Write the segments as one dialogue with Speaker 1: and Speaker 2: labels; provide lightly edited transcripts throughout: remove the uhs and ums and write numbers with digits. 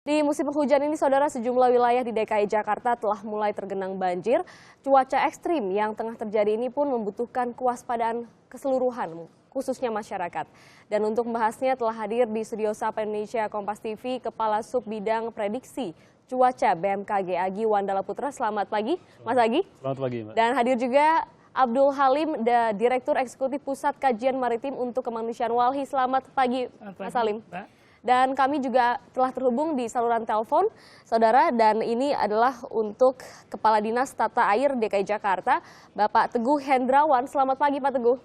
Speaker 1: Di musim penghujan ini, saudara, sejumlah wilayah di DKI Jakarta telah mulai tergenang banjir. Cuaca ekstrim yang tengah terjadi ini pun membutuhkan kewaspadaan keseluruhan, khususnya masyarakat. Dan untuk membahasnya telah hadir di studio Sapa Indonesia Kompas TV, Kepala Sub Bidang Prediksi Cuaca BMKG Agi Wandala Putra. Selamat pagi, Mas Agi.
Speaker 2: Selamat pagi, Mbak.
Speaker 1: Dan hadir juga Abdul Halim, Direktur Eksekutif Pusat Kajian Maritim untuk Kemanusiaan Walhi. Selamat pagi, Mas Halim. Dan kami juga telah terhubung di saluran telepon, saudara, dan ini adalah untuk Kepala Dinas Tata Air DKI Jakarta, Bapak Teguh Hendrawan. Selamat pagi, Pak Teguh.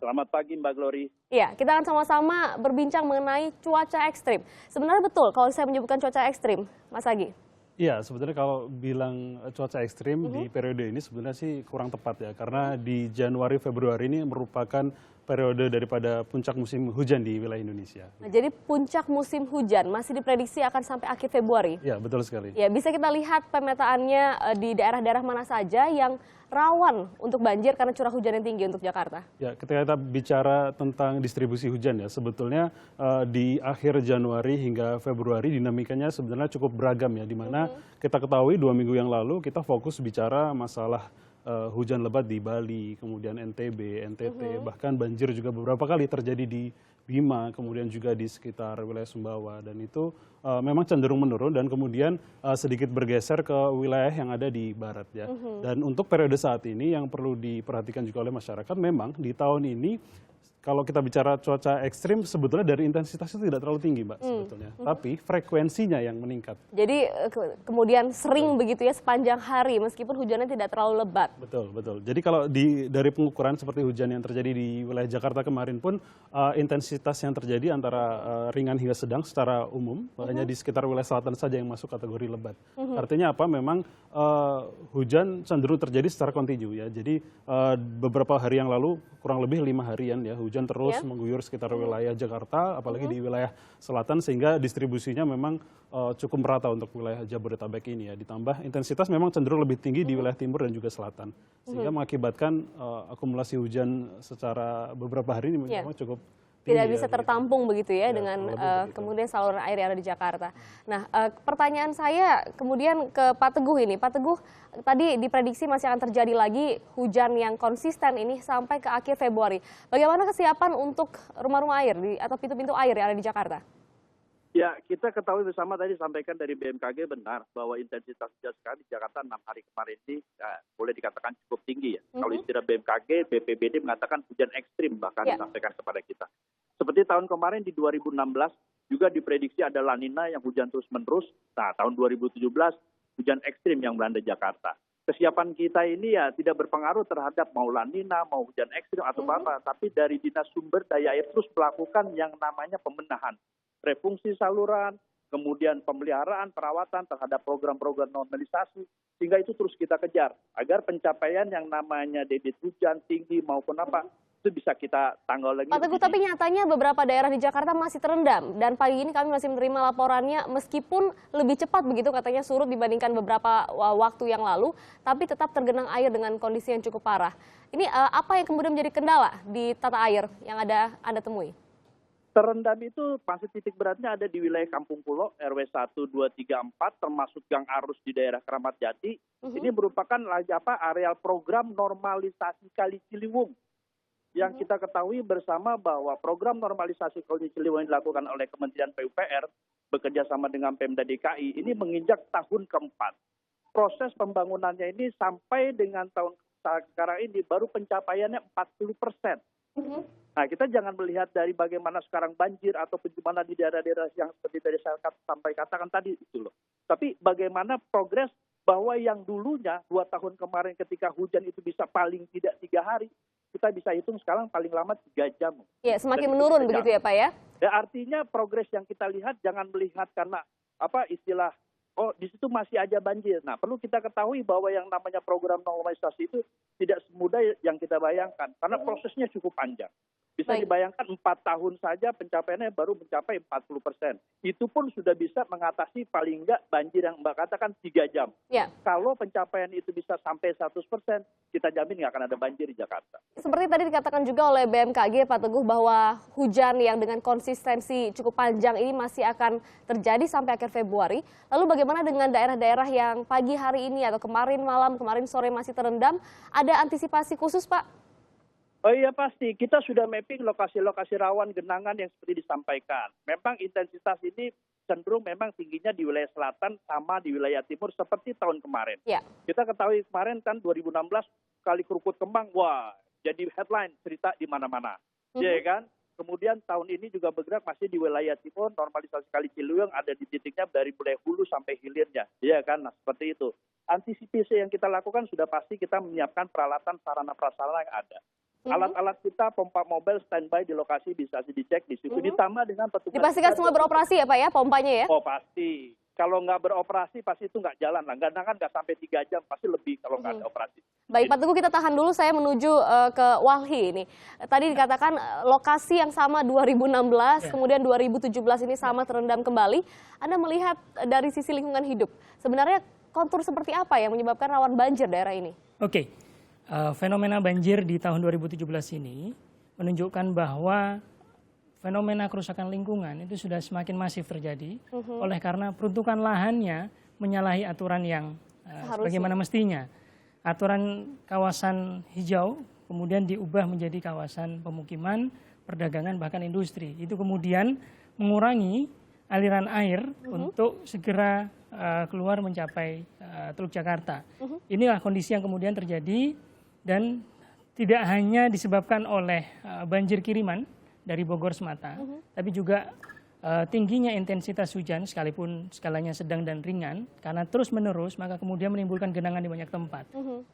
Speaker 3: Selamat pagi, Mbak Glory.
Speaker 1: Iya, kita akan sama-sama berbincang mengenai cuaca ekstrim. Sebenarnya betul kalau saya menyebutkan cuaca ekstrim, Mas Agi?
Speaker 2: Iya, sebenarnya kalau bilang cuaca ekstrim di periode ini sebenarnya sih kurang tepat ya. Karena di Januari, Februari ini merupakan periode daripada puncak musim hujan di wilayah Indonesia.
Speaker 1: Nah, jadi puncak musim hujan masih diprediksi akan sampai akhir Februari?
Speaker 2: Ya, betul sekali.
Speaker 1: Ya, bisa kita lihat pemetaannya di daerah-daerah mana saja yang rawan untuk banjir karena curah hujan yang tinggi untuk Jakarta? Ya,
Speaker 2: ketika kita bicara tentang distribusi hujan ya, sebetulnya di akhir Januari hingga Februari dinamikanya sebenarnya cukup beragam ya, di mana kita ketahui 2 minggu yang lalu kita fokus bicara masalah hujan lebat di Bali, kemudian NTB, NTT, bahkan banjir juga beberapa kali terjadi di Bima, kemudian juga di sekitar wilayah Sumbawa, dan itu memang cenderung menurun dan kemudian sedikit bergeser ke wilayah yang ada di barat ya. Dan untuk periode saat ini yang perlu diperhatikan juga oleh masyarakat, memang di tahun ini kalau kita bicara cuaca ekstrim, sebetulnya dari intensitas itu tidak terlalu tinggi, Mbak, sebetulnya. Tapi frekuensinya yang meningkat.
Speaker 1: Jadi kemudian sering begitu ya sepanjang hari, meskipun hujannya tidak terlalu lebat.
Speaker 2: Betul, betul. Jadi kalau dari pengukuran seperti hujan yang terjadi di wilayah Jakarta kemarin pun, intensitas yang terjadi antara ringan hingga sedang secara umum, hanya di sekitar wilayah selatan saja yang masuk kategori lebat. Artinya apa? Memang hujan cenderung terjadi secara kontinu ya. Jadi beberapa hari yang lalu, kurang lebih 5 harian ya, hujan terus mengguyur sekitar wilayah Jakarta, apalagi di wilayah selatan, sehingga distribusinya memang cukup merata untuk wilayah Jabodetabek ini ya. Ditambah intensitas memang cenderung lebih tinggi di wilayah timur dan juga selatan, sehingga mengakibatkan akumulasi hujan secara beberapa hari ini memang cukup
Speaker 1: tidak bisa tertampung begitu ya dengan kemudian saluran air yang ada di Jakarta. Nah, pertanyaan saya kemudian ke Pak Teguh ini. Pak Teguh, tadi diprediksi masih akan terjadi lagi hujan yang konsisten ini sampai ke akhir Februari. Bagaimana kesiapan untuk rumah-rumah air atau pintu-pintu air yang ada di Jakarta?
Speaker 3: Ya, kita ketahui bersama tadi sampaikan dari BMKG benar bahwa intensitas hujan sekarang di Jakarta 6 hari kemarin ini boleh dikatakan cukup tinggi ya. Kalau istilah BMKG, BPBD mengatakan hujan ekstrim bahkan disampaikan kepada kita. Seperti tahun kemarin di 2016 juga diprediksi ada La Nina yang hujan terus-menerus. Nah, tahun 2017 hujan ekstrim yang melanda Jakarta. Kesiapan kita ini ya tidak berpengaruh terhadap mau La Nina, mau hujan ekstrim atau apa, tapi dari Dinas Sumber Daya Air terus melakukan yang namanya pembenahan, refungsi saluran, kemudian pemeliharaan, perawatan terhadap program-program normalisasi, sehingga itu terus kita kejar agar pencapaian yang namanya debit hujan tinggi maupun apa itu bisa kita tanggal lagi.
Speaker 1: Pak Teguh, tapi nyatanya beberapa daerah di Jakarta masih terendam dan pagi ini kami masih menerima laporannya meskipun lebih cepat begitu katanya surut dibandingkan beberapa waktu yang lalu, tapi tetap tergenang air dengan kondisi yang cukup parah. Ini apa yang kemudian menjadi kendala di tata air yang Anda temui?
Speaker 3: Terendam itu masih titik beratnya ada di wilayah Kampung Pulo, RW 1, 2, 3, 4, termasuk gang arus di daerah Keramat Jati. Ini merupakan areal program normalisasi Kali Ciliwung. Yang kita ketahui bersama bahwa program normalisasi Kali Ciliwung yang dilakukan oleh Kementerian PUPR bekerja sama dengan Pemda DKI ini menginjak tahun keempat. Proses pembangunannya ini sampai dengan tahun sekarang ini baru pencapaiannya 40%. Nah, kita jangan melihat dari bagaimana sekarang banjir atau bagaimana di daerah-daerah yang seperti dari saya sampai katakan tadi itu loh. Tapi bagaimana progres bahwa yang dulunya 2 tahun kemarin ketika hujan itu bisa paling tidak 3 hari, kita bisa hitung sekarang paling lama 3 jam.
Speaker 1: Ya, semakin menurun begitu ya Pak ya?
Speaker 3: Ya, artinya progres yang kita lihat jangan melihat karena istilah di situ masih aja banjir. Nah, perlu kita ketahui bahwa yang namanya program normalisasi itu tidak semudah yang kita bayangkan karena prosesnya cukup panjang. Bisa dibayangkan 4 tahun saja pencapaiannya baru mencapai 40%. Itu pun sudah bisa mengatasi paling enggak banjir yang Mbak katakan 3 jam. Kalau pencapaian itu bisa sampai 100%, kita jamin nggak akan ada banjir di Jakarta.
Speaker 1: seperti tadi dikatakan juga oleh BMKG Pak Teguh bahwa hujan yang dengan konsistensi cukup panjang ini masih akan terjadi sampai akhir Februari. Lalu bagaimana dengan daerah-daerah yang pagi hari ini atau kemarin malam, kemarin sore masih terendam? Ada antisipasi khusus, Pak?
Speaker 3: Oh iya pasti, kita sudah mapping lokasi-lokasi rawan genangan yang seperti disampaikan. Memang intensitas ini cenderung memang tingginya di wilayah selatan sama di wilayah timur seperti tahun kemarin.
Speaker 1: Ya.
Speaker 3: Kita ketahui kemarin kan 2016 kali Kerukut Kembang, wah jadi headline cerita di mana-mana, ya kan? Kemudian tahun ini juga bergerak masih di wilayah timur, normalisasi Kali Ciliwung ada di titiknya dari mulai hulu sampai hilirnya, ya kan? Nah seperti itu. Antisipasi yang kita lakukan sudah pasti kita menyiapkan peralatan sarana prasarana yang ada. Alat-alat kita, pompa mobil standby di lokasi bisa dicek di situ, ditambah dengan petugas.
Speaker 1: Dipastikan semua beroperasi ya Pak ya, pompanya ya?
Speaker 3: Oh pasti. Kalau nggak beroperasi pasti itu nggak jalan lah. Genangan nggak sampai 3 jam, pasti lebih kalau nggak ada operasi.
Speaker 1: Baik Pak Teguh, kita tahan dulu, saya menuju ke Walhi ini. Tadi dikatakan lokasi yang sama 2016, kemudian 2017 ini sama terendam kembali. Anda melihat dari sisi lingkungan hidup, sebenarnya kontur seperti apa yang menyebabkan rawan banjir daerah ini?
Speaker 4: Oke, fenomena banjir di tahun 2017 ini menunjukkan bahwa fenomena kerusakan lingkungan itu sudah semakin masif terjadi oleh karena peruntukan lahannya menyalahi aturan yang sebagaimana mestinya. Aturan kawasan hijau kemudian diubah menjadi kawasan pemukiman, perdagangan, bahkan industri. Itu kemudian mengurangi aliran air untuk segera keluar mencapai Teluk Jakarta. Inilah kondisi yang kemudian terjadi dan tidak hanya disebabkan oleh banjir kiriman dari Bogor semata, tapi juga tingginya intensitas hujan sekalipun skalanya sedang dan ringan, karena terus-menerus maka kemudian menimbulkan genangan di banyak tempat.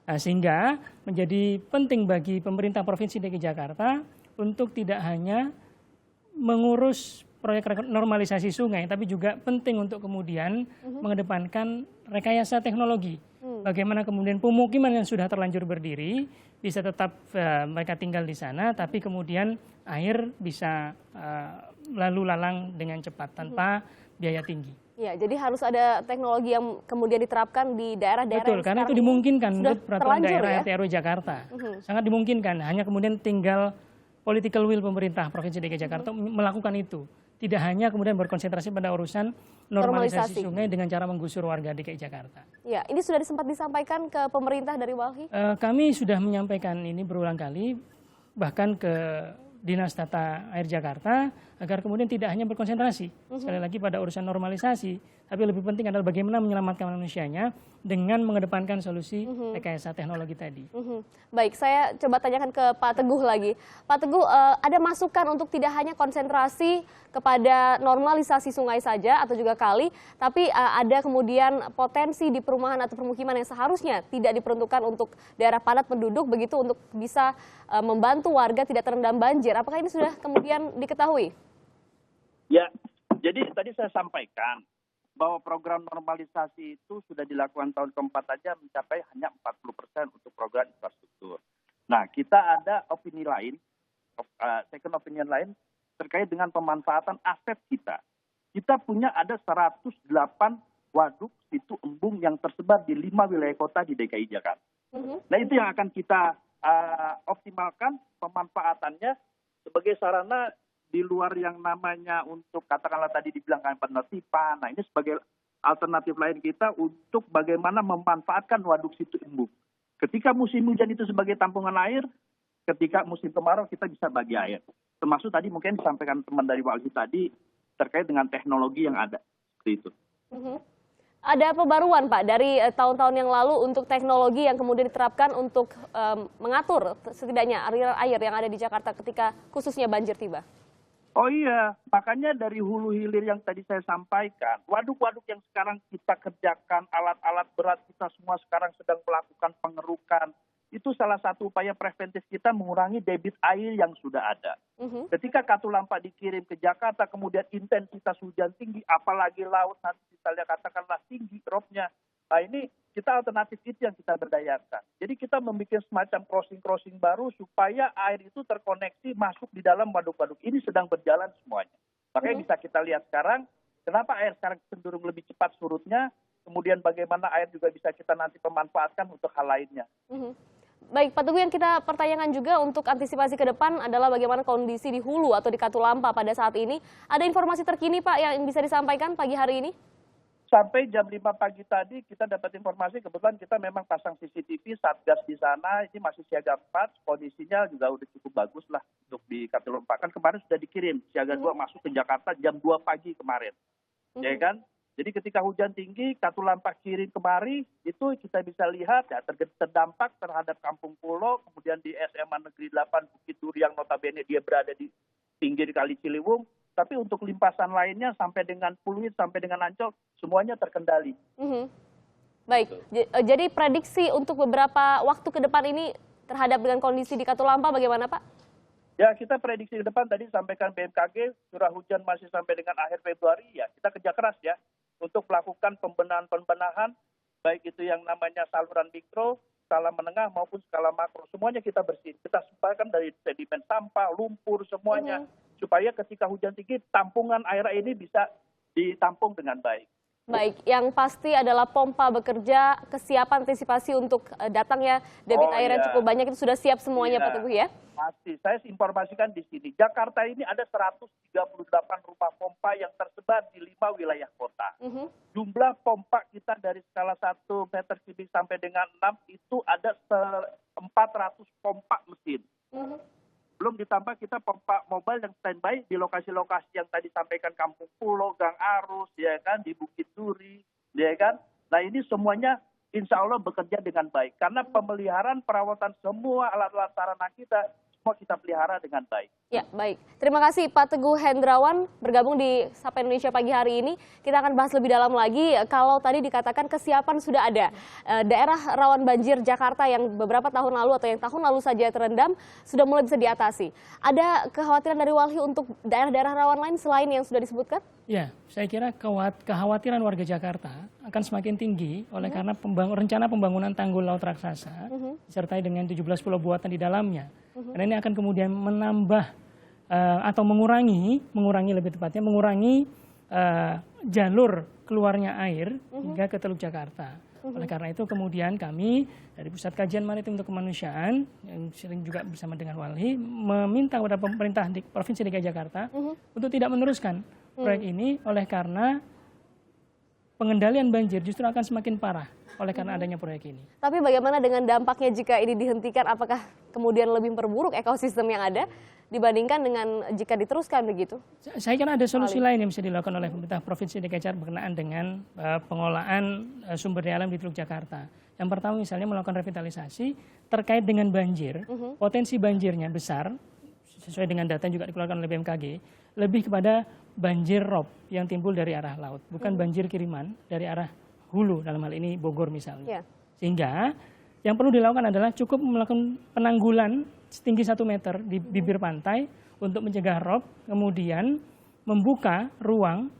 Speaker 4: Nah, sehingga menjadi penting bagi pemerintah Provinsi DKI Jakarta untuk tidak hanya mengurus proyek normalisasi sungai, tapi juga penting untuk kemudian mengedepankan rekayasa teknologi. Bagaimana kemudian pemukiman yang sudah terlanjur berdiri bisa tetap mereka tinggal di sana, tapi kemudian air bisa lalu lalang dengan cepat tanpa biaya tinggi.
Speaker 1: Ya, jadi harus ada teknologi yang kemudian diterapkan di daerah-daerah.
Speaker 4: Betul, karena itu dimungkinkan menurut peraturan daerah
Speaker 1: ya?
Speaker 4: RT RW Jakarta. Sangat dimungkinkan, hanya kemudian tinggal political will pemerintah Provinsi DKI Jakarta melakukan itu. Tidak hanya kemudian berkonsentrasi pada urusan normalisasi sungai dengan cara menggusur warga DKI Jakarta.
Speaker 1: Ya, ini sudah sempat disampaikan ke pemerintah dari Walhi?
Speaker 4: Kami sudah menyampaikan ini berulang kali, bahkan ke Dinas Tata Air Jakarta, agar kemudian tidak hanya berkonsentrasi sekali lagi pada urusan normalisasi, tapi lebih penting adalah bagaimana menyelamatkan manusianya dengan mengedepankan solusi rekayasa teknologi tadi.
Speaker 1: Baik, saya coba tanyakan ke Pak Teguh lagi. Pak Teguh, ada masukan untuk tidak hanya konsentrasi kepada normalisasi sungai saja atau juga kali, tapi ada kemudian potensi di perumahan atau permukiman yang seharusnya tidak diperuntukkan untuk daerah padat penduduk, begitu untuk bisa membantu warga tidak terendam banjir. Apakah ini sudah kemudian diketahui?
Speaker 3: Ya, jadi tadi saya sampaikan bahwa program normalisasi itu sudah dilakukan tahun keempat saja mencapai hanya 40% untuk program infrastruktur. Nah, kita ada opini lain, second opinion lain terkait dengan pemanfaatan aset kita. Kita punya ada 108 waduk situ embung yang tersebar di 5 wilayah kota di DKI Jakarta. Nah, itu yang akan kita optimalkan pemanfaatannya sebagai sarana di luar yang namanya untuk katakanlah tadi dibilang penertiban. Nah, ini sebagai alternatif lain kita untuk bagaimana memanfaatkan waduk situ embung. Ketika musim hujan itu sebagai tampungan air, ketika musim kemarau kita bisa bagi air. Termasuk tadi mungkin disampaikan teman dari Walhi tadi terkait dengan teknologi yang ada. Seperti itu.
Speaker 1: Ada pembaruan Pak dari tahun-tahun yang lalu untuk teknologi yang kemudian diterapkan untuk mengatur setidaknya aliran air yang ada di Jakarta ketika khususnya banjir tiba?
Speaker 3: Oh iya, makanya dari hulu hilir yang tadi saya sampaikan, waduk-waduk yang sekarang kita kerjakan, alat-alat berat kita semua sekarang sedang melakukan pengerukan, itu salah satu upaya preventif kita mengurangi debit air yang sudah ada. Ketika Katulampa dikirim ke Jakarta, kemudian intensitas hujan tinggi, apalagi laut nanti kita lihat katakanlah tinggi dropnya. Nah ini kita alternatif itu yang kita berdayakan. Jadi kita membuat semacam crossing-crossing baru supaya air itu terkoneksi masuk di dalam waduk-waduk. Ini sedang berjalan semuanya. Makanya bisa kita lihat sekarang, kenapa air sekarang cenderung lebih cepat surutnya, kemudian bagaimana air juga bisa kita nanti pemanfaatkan untuk hal lainnya.
Speaker 1: Baik, Pak Teguh, yang kita pertanyakan juga untuk antisipasi ke depan adalah bagaimana kondisi di hulu atau di Katulampa pada saat ini. Ada informasi terkini, Pak, yang bisa disampaikan pagi hari ini?
Speaker 3: Sampai jam 5 pagi tadi kita dapat informasi, kebetulan kita memang pasang CCTV, Satgas di sana, ini masih siaga 4, kondisinya juga udah cukup bagus lah untuk di Katulampa. Kan kemarin sudah dikirim, siaga 2 masuk ke Jakarta jam 2 pagi kemarin. Ya kan? Jadi ketika hujan tinggi, Katulampa kirim kemari, itu kita bisa lihat ya terdampak terhadap Kampung Pulo, kemudian di SMA Negeri 8 Bukit Duri yang notabene dia berada di pinggir Kali Ciliwung, tapi untuk limpasan lainnya sampai dengan Pluit, sampai dengan Ancol, semuanya terkendali.
Speaker 1: Baik, jadi prediksi untuk beberapa waktu ke depan ini terhadap dengan kondisi di Katulampa bagaimana, Pak?
Speaker 3: Ya, kita prediksi ke depan tadi sampaikan BMKG, curah hujan masih sampai dengan akhir Februari, ya kita kerja keras ya untuk melakukan pembenahan, baik itu yang namanya saluran mikro, skala menengah maupun skala makro. Semuanya kita bersihin. Kita sebarkan dari sedimen sampah, lumpur, semuanya. Supaya ketika hujan tinggi, tampungan air ini bisa ditampung dengan baik.
Speaker 1: Baik, yang pasti adalah pompa bekerja, kesiapan antisipasi untuk datangnya debit air yang cukup banyak itu sudah siap semuanya, Pak Teguh ya?
Speaker 3: Pasti, saya informasikan di sini. Jakarta ini ada 138 rumah pompa yang tersebar di 5 wilayah kota. Jumlah pompa kita dari skala 1 meter kubik sampai dengan 6 itu ada 400 pompa mesin. Belum ditambah kita pompa mobile yang standby di lokasi-lokasi yang tadi sampaikan Kampung Pulo, Gang Arus, ya kan, di Bukit Duri, ya kan. Nah ini semuanya insya Allah bekerja dengan baik. Karena pemeliharaan perawatan semua alat-alat sarana kita, semua kita pelihara dengan baik.
Speaker 1: Ya, baik. Terima kasih Pak Teguh Hendrawan bergabung di Sapa Indonesia pagi hari ini. Kita akan bahas lebih dalam lagi. Kalau tadi dikatakan kesiapan sudah ada. Daerah rawan banjir Jakarta yang beberapa tahun lalu atau yang tahun lalu saja terendam sudah mulai bisa diatasi. Ada kekhawatiran dari Walhi untuk daerah-daerah rawan lain selain yang sudah disebutkan?
Speaker 4: Ya, saya kira kekhawatiran warga Jakarta akan semakin tinggi oleh karena rencana pembangunan tanggul laut raksasa disertai dengan 17 pulau buatan di dalamnya. Karena ini akan kemudian menambah atau mengurangi lebih tepatnya mengurangi jalur keluarnya air hingga ke Teluk Jakarta. Oleh karena itu kemudian kami dari Pusat Kajian Maritim untuk Kemanusiaan yang sering juga bersama dengan Walhi meminta kepada pemerintah di Provinsi DKI Jakarta untuk tidak meneruskan proyek ini oleh karena pengendalian banjir justru akan semakin parah oleh karena adanya proyek ini.
Speaker 1: Tapi bagaimana dengan dampaknya jika ini dihentikan? Apakah kemudian lebih memperburuk ekosistem yang ada dibandingkan dengan jika diteruskan begitu?
Speaker 4: Saya kira ada solusi lain yang bisa dilakukan oleh pemerintah Provinsi DKI Jakarta berkenaan dengan pengolahan sumber daya alam di Teluk Jakarta. Yang pertama misalnya melakukan revitalisasi terkait dengan banjir, potensi banjirnya besar, sesuai dengan data yang juga dikeluarkan oleh BMKG, lebih kepada banjir rob yang timbul dari arah laut, bukan banjir kiriman dari arah hulu, dalam hal ini Bogor misalnya. Sehingga yang perlu dilakukan adalah cukup melakukan penanggulan setinggi 1 meter di bibir pantai untuk mencegah rob, kemudian membuka ruang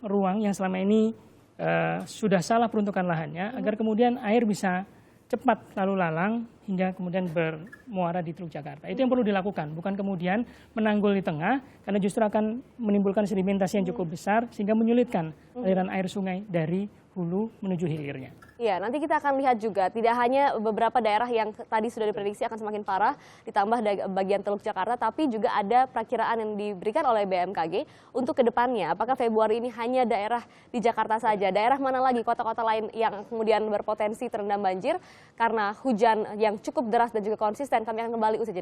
Speaker 4: yang selama ini sudah salah peruntukan lahannya, agar kemudian air bisa cepat lalu lalang hingga kemudian bermuara di Teluk Jakarta. Itu yang perlu dilakukan, bukan kemudian menanggul di tengah, karena justru akan menimbulkan sedimentasi yang cukup besar sehingga menyulitkan aliran air sungai dari hulu menuju hilirnya.
Speaker 1: Ya, nanti kita akan lihat juga tidak hanya beberapa daerah yang tadi sudah diprediksi akan semakin parah ditambah bagian Teluk Jakarta, tapi juga ada perakiraan yang diberikan oleh BMKG untuk kedepannya. Apakah Februari ini hanya daerah di Jakarta saja? Daerah mana lagi, kota-kota lain yang kemudian berpotensi terendam banjir karena hujan yang cukup deras dan juga konsisten? Kami akan kembali usai jeda.